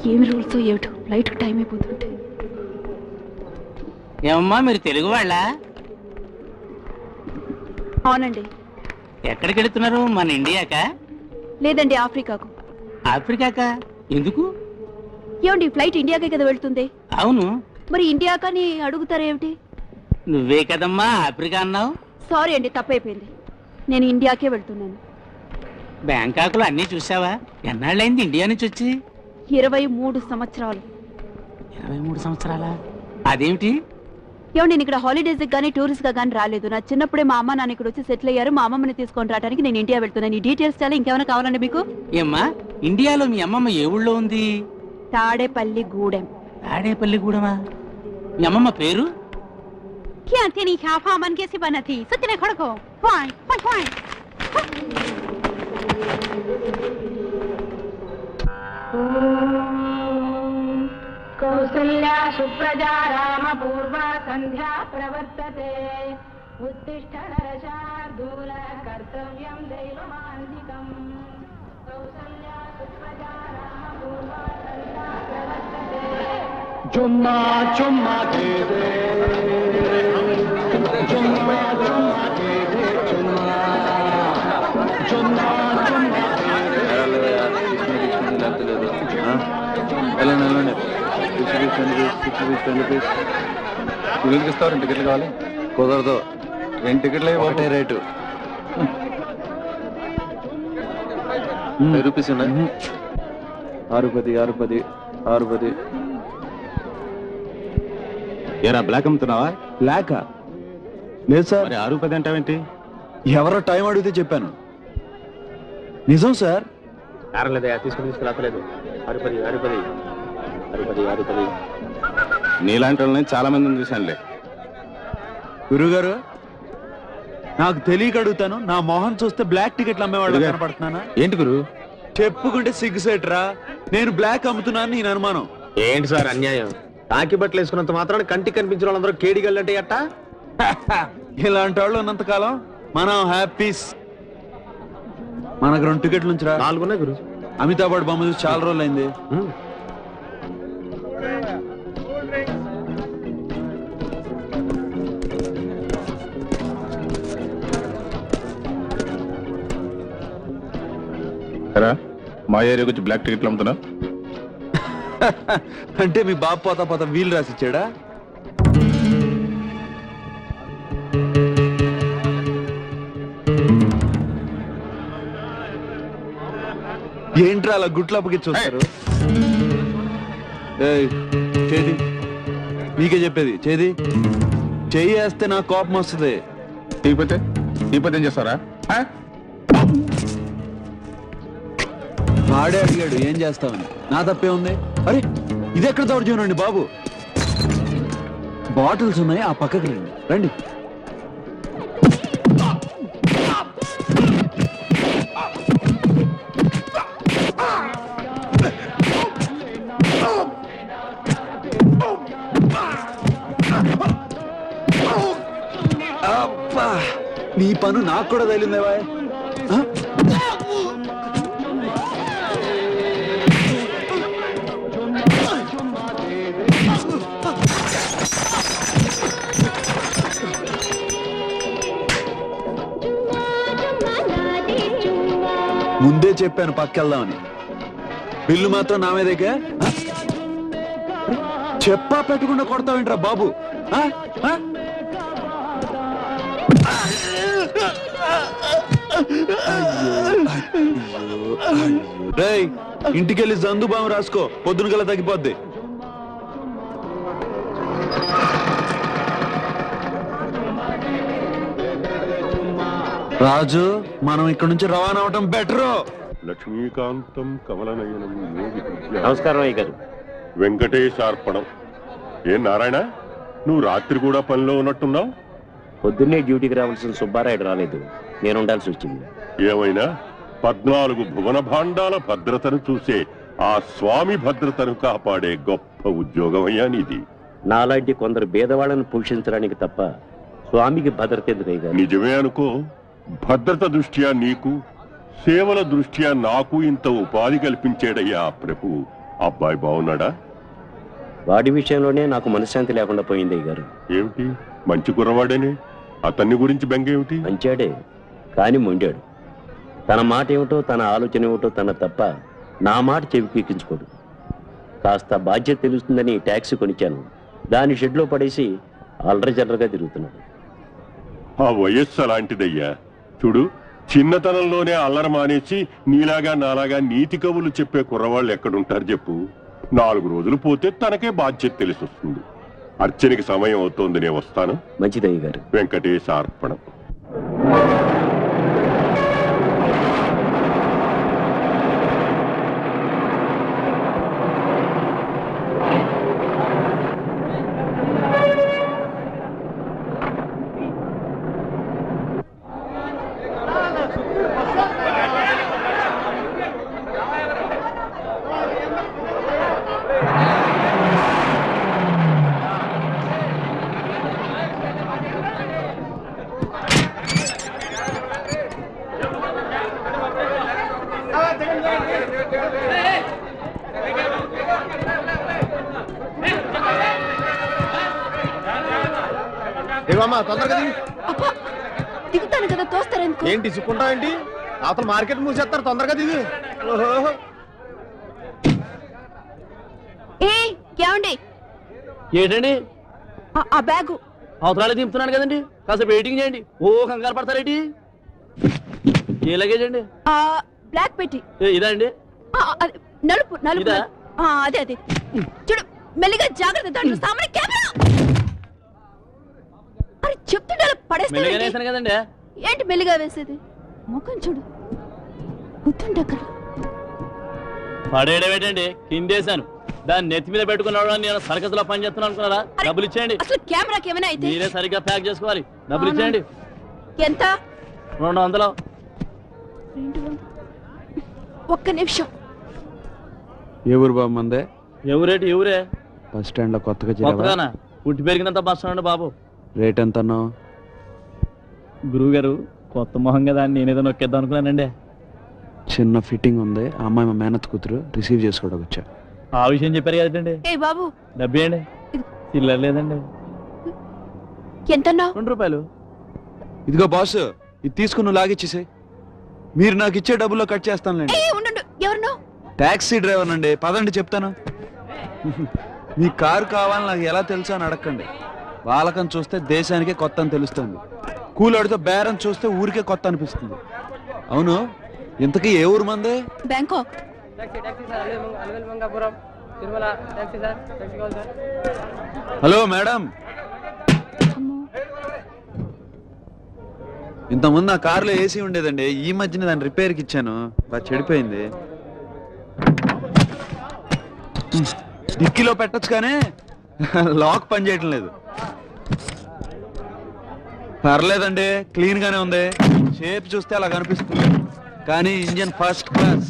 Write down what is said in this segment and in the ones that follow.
ఏమి రూల్స్ ఏమిటో flight time అయిపోతుంటే. ఏమమ్మా మీరు తెలుగు వాళ్ళ? అవునండి. ఎక్కడికి వెళుతున్నారు? మన ఇండియాకా? లేదండి, ఆఫ్రికాకు. ఆఫ్రికాకా? ఎందుకు? ఏమండి ఫ్లైట్ ఇండియాకే కదా వెళ్తుంది? అవును. మరి ఇండియాకని అడుగుతారేమిటి? నువ్వే కదమ్మా ఆఫ్రికా అన్నావు. సారీ అండి, తప్పైపోయింది. నేను ఇండియాకే వెళ్తున్నాను. బ్యాంకాకులో అన్నీ చూసావా? ఎన్నాళ్ళైంది ఇండియా నుంచి వచ్చి? 23 సంవత్సరాలు. 23 సంవత్సరాలా? అదేమిటి? ఏమండి నేను ఇక్కడ హాలిడేస్ కానీ టూరిస్ట్ గా కానీ రాలేదు. నా చిన్నప్పుడే మా అమ్మ నాన్న ఇక్కడ వచ్చి సెటిల్ అయ్యారు. మా అమ్మమ్మని తీసుకొని రావడానికి నేను ఇండియా వెళ్తున్నాను. ఈ డీటెయిల్స్ చాలా ఇంకేమైనా కావాలండి మీకు? ఏమ్మా ఇండియాలో మీ అమ్మమ్మ ఏ ఊళ్ళో ఉంది? తాడేపల్లి గూడెం. తాడేపల్లి గూడెమా? మీ అమ్మమ్మ పేరు? కౌసల్యా సుప్రజా రామ పూర్వ సంధ్యా ప్రవర్తతే ఉత్తిష్ట నరశార్దూల కర్తవ్యం దైవమాంతికం. కౌసల్యా సుప్రజా రామ పూర్వ సంధ్యా ప్రవర్తతే. చుమ్మా చుమ్మా దే దే చుమ్మా చుమ్మా దే దే చుమ్మా చుమ్మా చుమ్మా పిల్లలకి ఇస్తారు. 2 టికెట్లు కావాలి? కుదరదు. 2 టికెట్లే ఒకటే రేటు. 5 రూపీస్ ఉన్నాయి. 6 ఏరా బ్లాక్ అమ్ముతున్నావా? బ్లాకా? లేదు సార్. 6 అంటావేంటి? ఎవరో టైం అడిగితే చెప్పాను. నిజం సార్. కారలేదా? తీసుకురాలేదు. 6 నీలాంటి వాళ్ళని చాలా మందిని చూశానులే. గురుగారు నాకు తెలియక అడుగుతాను, నా మొహం చూస్తే బ్లాక్ టికెట్లు అమ్మేవాళ్ళు కనపడుతున్నానా? ఏంటి గురు చెప్పుకుంటే సిగ్గుసేట్రా. నేను బ్లాక్ అమ్ముతున్నాను నేను అనుమానం. ఏంటి సార్ అన్యాయం? తాకి బట్టలు వేసుకున్నంత మాత్రాన్ని కంటికి కనిపించిన వాళ్ళందరూ కేడిగలంటే అట్ట. ఇలాంటి వాళ్ళు ఉన్నంత కాలం మనం హ్యాపీస్. మనకు 2 టికెట్లు నుంచిరా. 4 ఉన్నాయి గురు. అమితాబ్ బొమ్మ చూసి చాలా రోజులు అయింది. మా ఏరియా వచ్చి బ్లాక్ టికెట్లు అమ్ముతున్నా? అంటే మీ బాబు పోతా పోతా వీలు రాసిచ్చాడా? ఏంట్రా అలా గుట్లప్పకి చూస్తారు? చేది మీకే చెప్పేది, చేది చెయ్యి వేస్తే నాకు కోపం వస్తుంది. తీపోతే ఏం చేస్తారా? ఆడే అడిగాడు ఏం చేస్తామని. నా తప్పే ఉంది. అరే ఇది ఎక్కడ దౌర్జన్యం బాబు? బాటిల్స్ ఉన్నాయి, ఆ పక్కకి రండి. రండి. అబ్బా నీ పను నాకు కూడా తగిలిందేవా? ముందే చెప్పాను పక్కెళ్దామని. బిల్లు మాత్రం నా మీదేగా. చెప్పా పెట్టకుండా కొడతావేంట్రా బాబు? ఇంటికెళ్ళి జందు బాము రాసుకో, పొద్దున కల్లా తగ్గిపోద్ది. రాజు మనం ఇక్కడ నుంచి రవాణా అవటం బెటరు. లక్ష్మీకాంతం కమలనయనం. నమస్కారం అయ్య గారు. వెంకటేశార్పణం. ఏ నారాయణ, నువ్వు రాత్రి కూడా పనిలో ఉన్నట్టున్నావు? పొద్దున్నే డ్యూటీకి రావాల్సిన సుబ్బారాయుడు రాలేదు, నేను ఉండాల్సి వచ్చింది. ఏమైనా 14 భువన భాండాల భద్రతను చూసే ఆ స్వామి భద్రతను కాపాడే గొప్ప ఉద్యోగమయ్యా నీది. నాలాంటి కొందరు భేదవాళ్ళను పోషించడానికి తప్ప స్వామికి భద్రత ఎందుకయ్యా? నిజమే అనుకో. భద్రత దృష్ట్యా నీకు, సేవల దృష్ట్యా నాకు ఇంత ఉపాధి కల్పించాడయ్యా ఆ ప్రభు. అబ్బాయి బాగున్నాడా? వాడి విషయంలోనే నాకు మనశ్శాంతి లేకుండా పోయింది అయ్యగారు. ఏమిటి, మంచి కుర్రవాడేనే, అతన్ని గురించి బెంగేమిటి? మంచాడే కాని మొండాడు. తన మాట ఏమిటో, తన ఆలోచన ఏమిటో తన తప్ప నా మాట చెవికెక్కించుకోడు. కాస్త బాధ్యత తెలుస్తుందని ట్యాక్సీ కొనిచ్చాను, దాని షెడ్లో పడేసి అల్లరిజల్లరగా తిరుగుతున్నాడు. ఆ వయస్సు అలాంటిదయ్యా. చూడు, చిన్నతనంలోనే అల్లరి మానేసి నీలాగా నాలాగా నీతి కవులు చెప్పే కుర్రవాళ్ళు ఎక్కడుంటారు చెప్పు. 4 రోజులు పోతే తనకే బాధ్యత తెలిసి వస్తుంది. అర్చనకి సమయం అవుతోంది, నేను వస్తాను. మంచిదయ్య గారు. వెంకటేశార్పణం. తొందరగా దిగుతాను కదా, తోస్తారెందుకు? ఏంటి ఇసుకుంటావు ఏంటి? అవతల మార్కెట్ మూసేస్తారు, తొందరగా దిగు. ఏమండి ఏంటండి ఆ బ్యాగు అవతరాలు దింపుతున్నాను కదండి, కాసేపు వెయిటింగ్ చేయండి. ఓ కంగారు పడతారేంటి? ఏ లగేజ్ అండి? బ్లాక్ పెట్టి. ఇదా అండి? నలుపు నలుపు. ఇదా? అదే అదే. చూడు, మెల్లిగా జాగ్రత్త, దాంట్లో సామాన్య కెమెరా. అరే చెప్తుంటే పడేస్తాను కదండి. ఏంటి మెల్లిగా వేసేది? ముఖం చూడు, గుర్తుండక్కడ. పడేయడం ఏంటండి, కిందేశాను. దాన్ని నెత్తి మీద పెట్టుకున్నాడు. నేను సర్కస్ లో పని చేస్తున్నాను అనుకున్నారా? డబ్బులు ఇచ్చేయండి. అసలు కెమెరాకి ఏమైనా అయితే మీరే సరిగ్గా ప్యాక్ చేసుకోవాలి. డబ్బులు ఇచ్చేయండి. ఎంత? 200. 200. ఒక్క నిమిషం. ఏ ఊరు బాబు మందే? ఎవరేటి? ఎవరే? బస్ స్టాండ్ లో కొత్తగా కొత్తగానా? పుట్టి పెరిగినంత బస్ స్టాండ్ బాబు. రేట్ ఎంత అన్నావు? గురువు గారు కొత్త మొహం కదా, నేనేదో నొక్కేద్దాం అనుకున్నానండి. చిన్న ఫిట్టింగ్ ఉంది. ఆ అమ్మాయి మా మేనత్ కూతురు, రిసీవ్ చేసుకోవడానికి వచ్చా. ఆ విషయం చెప్పారు కదండి. ఏ బాబు, డబ్బు ఏండి? చిల్లర లేదండి. ఎంతన్నా? 2 రూపాయలు. ఇదిగో బాస్, ఇది తీసుకుని నువ్వు లాగిచ్చేసే. మీరు నాకు ఇచ్చే డబ్బుల్లో కట్ చేస్తానులేండి. ఉండు, ఎవరు? టాక్సీ డ్రైవర్ అండి. పదండి చెప్తాను. మీ కారు కావాలని నాకు ఎలా తెలుసా అని అడగండి. వాళ్ళకం చూస్తే దేశానికే కొత్త అని తెలుస్తుంది. కూలాడితో బేరం చూస్తే ఊరికే కొత్త అనిపిస్తుంది. అవును, ఇంతకీ ఏ ఊరు మంది? బ్యాంకాక్. హలో మేడం, ఇంతకుముందు నా కారులో ఏసీ ఉండేదండి. ఈ మధ్యన దాన్ని రిపేర్కి ఇచ్చాను, బాగా చెడిపోయింది. డిక్కీలో పెట్టచ్చు కానీ లాక్ పని చేయటం లేదు. పర్లేదండి, క్లీన్ గానే ఉంది. షేప్ చూస్తే అలా కనిపిస్తుంది, కానీ ఇంజన్ ఫస్ట్ క్లాస్.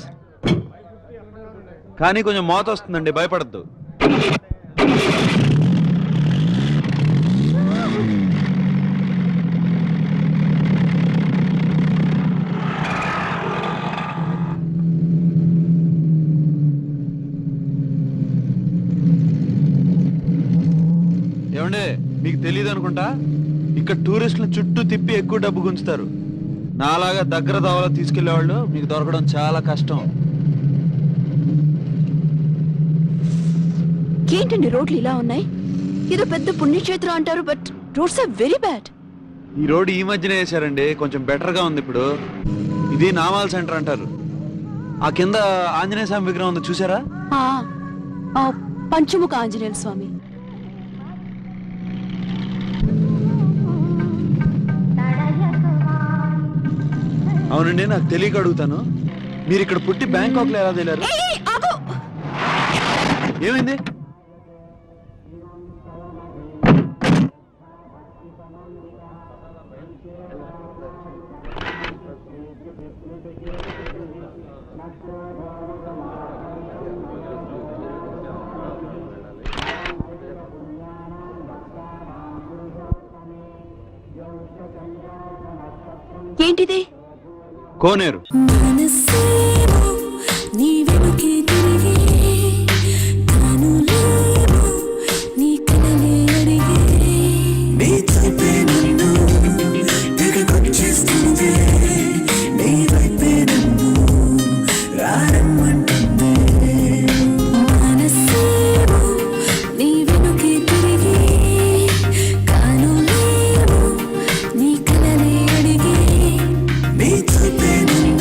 కానీ కొంచెం మోత వస్తుందండి, భయపడద్దు. ఏమండి, మీకు తెలియదు అనుకుంటా, ఇక్కడ టూరిస్టులు చుట్టూ తిప్పి ఎక్కువ డబ్బు గుంచుతారు. నాలాగా దగ్గర దావలో తీసుకెళ్లేవాళ్ళు మీకు దొరకడం చాలా కష్టం. ఏంటండి రోడ్లు ఇలా ఉన్నాయి? ఏదో పెద్ద పుణ్యక్షేత్రం అంటారు, but roads are very bad. ఈ రోడ్ ఈ మధ్యనే వేశారండి, కొంచెం బెటర్ గా ఉంది ఇప్పుడు. ఇది నామాల్ సెంటర్ అంటారు. ఆ కింద ఆంజనేయ స్వామి విగ్రహం ఉంది, చూసారా? పంచముఖ ఆంజనేయ స్వామి. అవునండి, నాకు తెలియక అడుగుతాను, మీరు ఇక్కడ పుట్టి బ్యాంకాక్ లో ఎలా తెలియారు? ఏమైంది? ఏంటిది? కోనేరు. మనసే